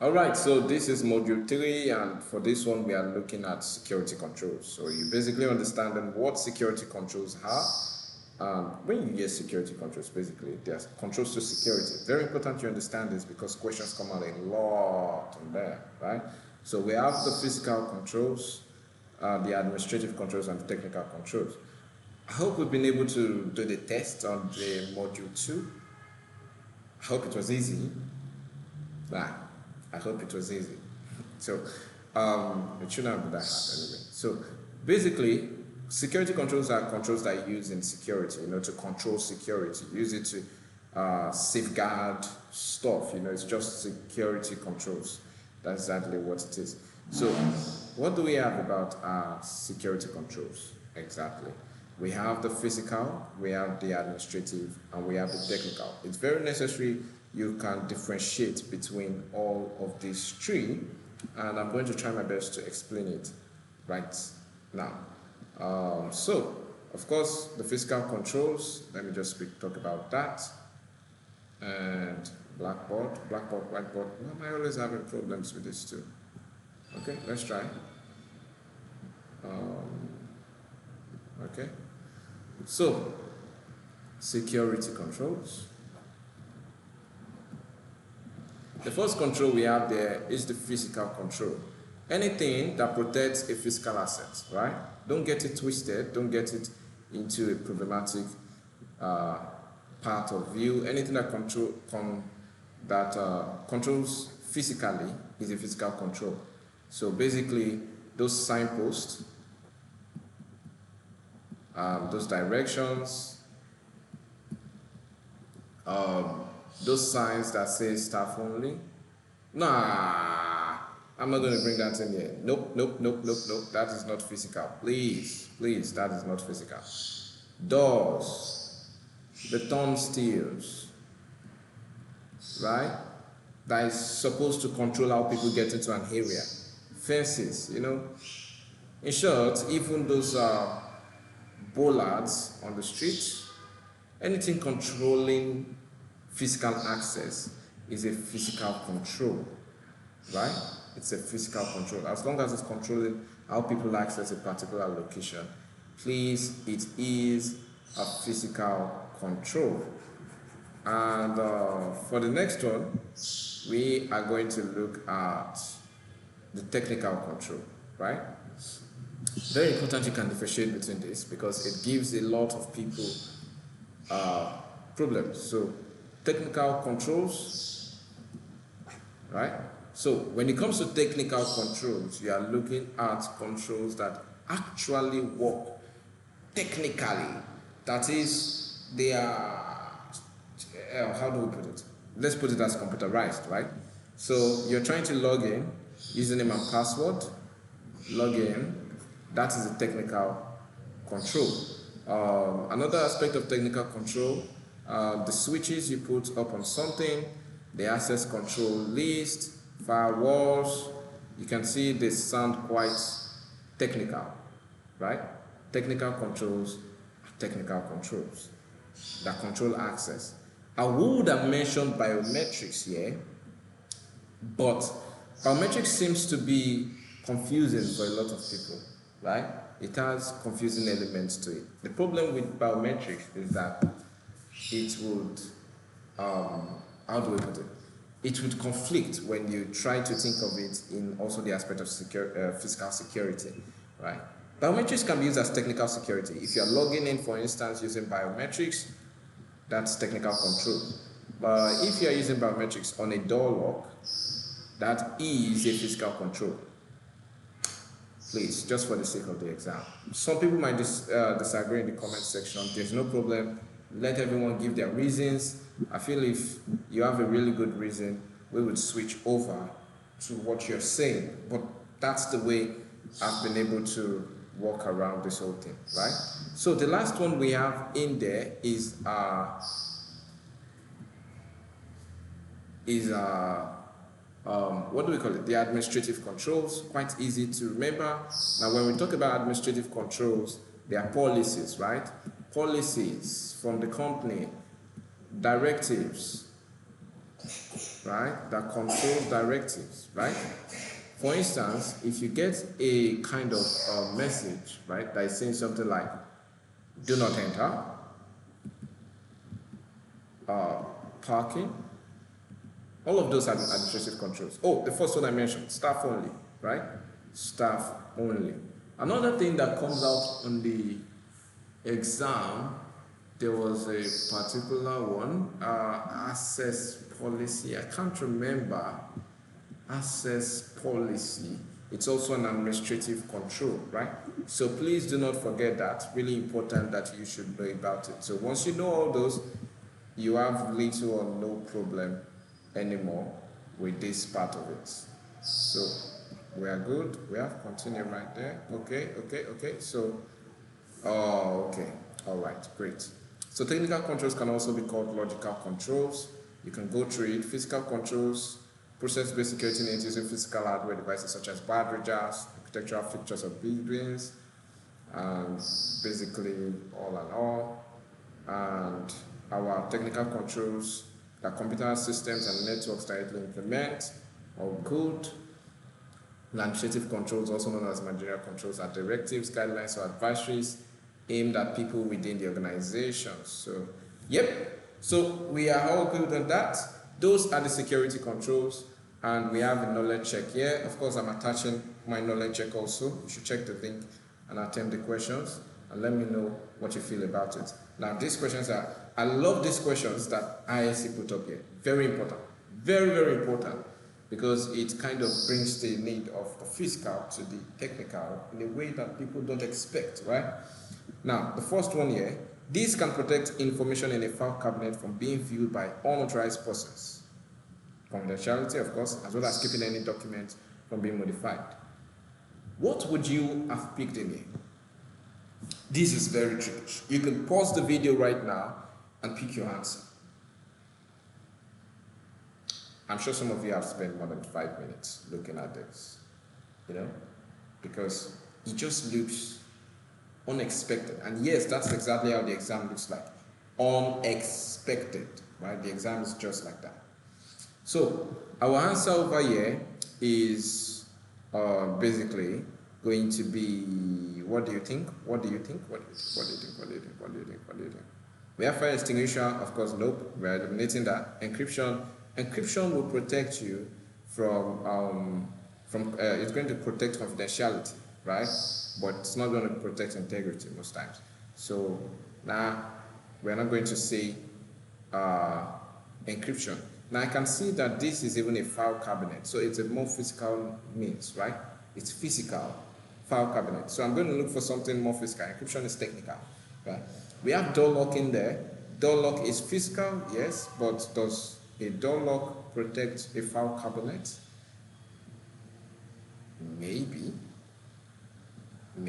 All right, so this is module 3, and for this one we are looking at security controls. So you basically understanding what security controls are. When you hear security controls, basically there's controls to security. Very important you understand this because questions come out a lot on there, right? So we have the physical controls, the administrative controls, and the technical controls. I hope we've been able to do the test on the module 2. I hope it was easy. I hope it was easy. So it shouldn't be that hard anyway. So basically, security controls are controls that you use in security, to control security. Use it to safeguard stuff, it's just security controls. That's exactly what it is. So what do we have about security controls exactly? We have the physical, we have the administrative, and we have the technical. It's very necessary you can differentiate between all of these three, and I'm going to try my best to explain it right now. So, of course, the physical controls, let me just talk about that. And blackboard, whiteboard. Why am I always having problems with this too? Okay, let's try. Okay, so security controls. The first control we have there is the physical control. Anything that protects a physical asset, right? Don't get it twisted, don't get it into a problematic part of view. Anything that controls physically is a physical control. So basically, those signposts, those directions, those signs that say staff only. Nah, I'm not going to bring that in here. Nope. That is not physical. Please, that is not physical. Doors, the turnstiles, right? That is supposed to control how people get into an area. Fences, In short, even those bollards on the street, anything controlling physical access is a physical control, right? It's a physical control. As long as it's controlling how people access a particular location, please, it is a physical control. And for the next one, we are going to look at the technical control, right? Very important you can differentiate between this because it gives a lot of people problems. So technical controls, right? So when it comes to technical controls, you are looking at controls that actually work technically. That is, they are, how do we put it? Let's put it as computerized, right? So you're trying to log in, username and password, log in. That is a technical control. Another aspect of technical control, the switches you put up on something, the access control list, firewalls. You can see they sound quite technical, right? Technical controls are technical controls that control access. I would have mentioned biometrics here, but biometrics seems to be confusing for a lot of people, right? It has confusing elements to it. The problem with biometrics is that it would, how do we put it? It would conflict when you try to think of it in also the aspect of physical security, right? Biometrics can be used as technical security. If you're logging in, for instance, using biometrics, that's technical control. But if you're using biometrics on a door lock, that is a physical control. Please, just for the sake of the exam. Some people might disagree in the comment section. There's no problem. Let everyone give their reasons. I feel if you have a really good reason, we would switch over to what you're saying. But that's the way I've been able to walk around this whole thing, right? So the last one we have in there is what do we call it? The administrative controls. Quite easy to remember. Now, when we talk about administrative controls, there are policies, right? Policies from the company, directives, right, that controls directives, right? For instance, if you get a kind of message, right, that is saying something like, do not enter, parking, all of those are administrative controls. Oh, the first one I mentioned, staff only, right? Staff only. Another thing that comes out on the exam, there was a particular one, access policy. I can't remember. Access policy. It's also an administrative control, right? So please do not forget that. Really important that you should know about it. So once you know all those, you have little or no problem anymore with this part of it. So we are good. We have continued right there. Okay. So, okay. All right, great. So technical controls can also be called logical controls. You can go through it. Physical controls, process-based security needs using physical hardware devices such as barriers, architectural features of buildings, and basically all and all. And our technical controls are computer systems and networks directly implement or code. Administrative controls, also known as managerial controls, are directives, guidelines, or advisories aimed at people within the organization. So, yep. So we are all good on that. Those are the security controls, and we have a knowledge check here. Of course, I'm attaching my knowledge check also. You should check the link and attempt the questions, and let me know what you feel about it. Now, these questions are, I love these questions that ISC put up here. Very important. Very, very important, because it kind of brings the need of the physical to the technical in a way that people don't expect, right? Now, the first one here, these can protect information in a file cabinet from being viewed by unauthorized persons. Confidentiality, of course, as well as keeping any document from being modified. What would you have picked in here? This is very tricky. You can pause the video right now and pick your answer. I'm sure some of you have spent more than 5 minutes looking at this, because it just looks unexpected. And yes, that's exactly how the exam looks like. Unexpected, right? The exam is just like that. So our answer over here is basically going to be, what do you think? We have fire extinguisher, of course, nope. We're eliminating that. Encryption will protect you from it's going to protect confidentiality, right? But it's not going to protect integrity most times. So now we're not going to say encryption. Now I can see that this is even a file cabinet, so it's a more physical means, right? It's physical file cabinet. So I'm going to look for something more physical. Encryption is technical, right? We have door lock in there. Door lock is physical, yes, but does a door lock protect a file cabinet? Maybe. I'm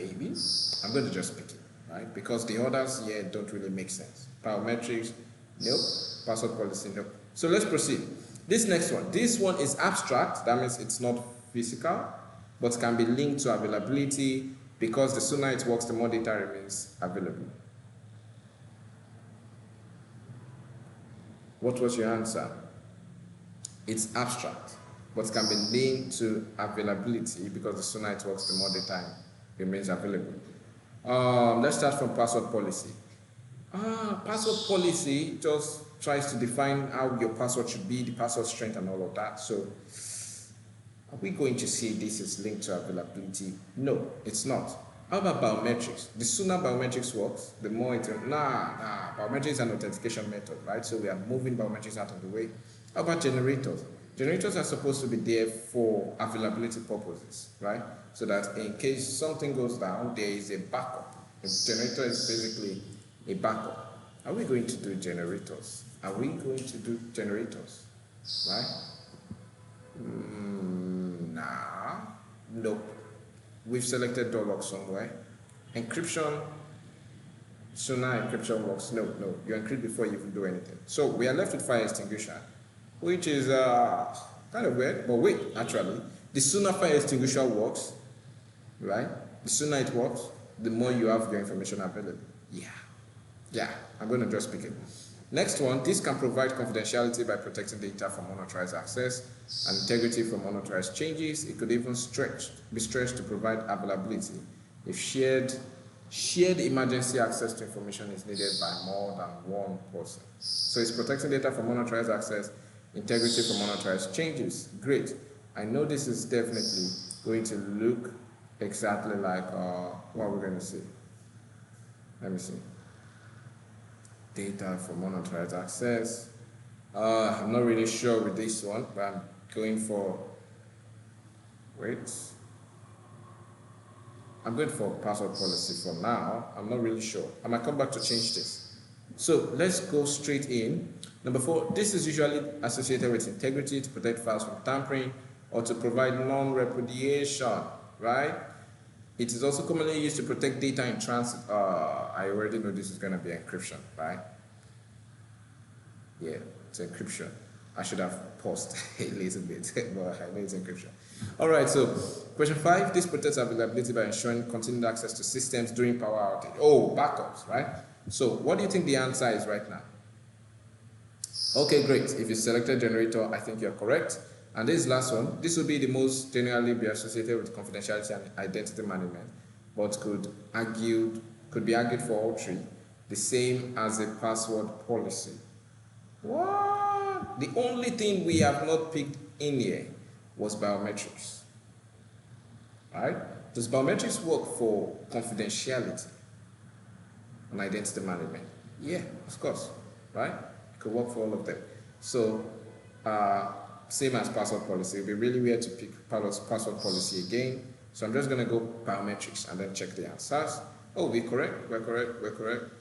going to just pick it, right? Because the others here don't really make sense. Biometrics, nope. Password policy, nope. So let's proceed. This next one. This one is abstract. That means it's not physical, but can be linked to availability, because the sooner it works, the more data remains available. What was your answer? It's abstract, but can be linked to availability, because the sooner it works, the more data remains available. Let's start from password policy. Password policy just tries to define how your password should be, the password strength and all of that. So are we going to see this is linked to availability? No, it's not. How about biometrics? The sooner biometrics works, the more it... Biometrics is an authentication method, right? So we are moving biometrics out of the way. How about generators? Generators are supposed to be there for availability purposes, right? So that in case something goes down, there is a backup. A generator is basically a backup. Are we going to do generators? Right? Nope. We've selected door lock somewhere. Encryption, sooner encryption works. No. You encrypt before you even do anything. So we are left with fire extinguisher, which is kind of weird, but wait, actually, the sooner fire extinguisher works, right? The sooner it works, the more you have your information available. Yeah, I'm going to just pick it. Next one, this can provide confidentiality by protecting data from unauthorized access and integrity from unauthorized changes. It could even be stretched to provide availability if shared emergency access to information is needed by more than one person. So it's protecting data from unauthorized access, integrity from unauthorized changes. Great. I know this is definitely going to look exactly like what we're going to see. Let me see. Data from unauthorized access. I'm not really sure with this one, but I'm going for, I'm going for password policy for now. I'm not really sure. I might come back to change this. So let's go straight in. Number 4, this is usually associated with integrity to protect files from tampering or to provide non-repudiation, right? It is also commonly used to protect data in transit. I already know this is going to be encryption, right? Yeah, it's encryption. I should have paused a little bit, but I know it's encryption. All right, so question 5, this protects availability by ensuring continued access to systems during power outage. Oh, backups, right? So what do you think the answer is right now? Okay, great. If you selected generator, I think you're correct. And this last one, this will be the most generally be associated with confidentiality and identity management, but could be argued for all three, the same as a password policy. What? The only thing we have not picked in here was biometrics. Right? Does biometrics work for confidentiality and identity management? Yeah, of course. Right? It could work for all of them. So, same as password policy. It would be really weird to pick password policy again. So I'm just going to go biometrics and then check the answers. Oh, we're correct. We're correct.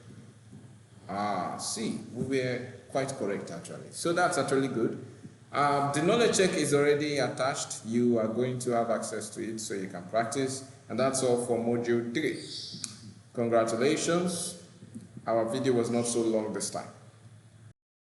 See, we were quite correct actually. So that's actually good. The knowledge check is already attached. You are going to have access to it so you can practice. And that's all for module 3. Congratulations. Our video was not so long this time.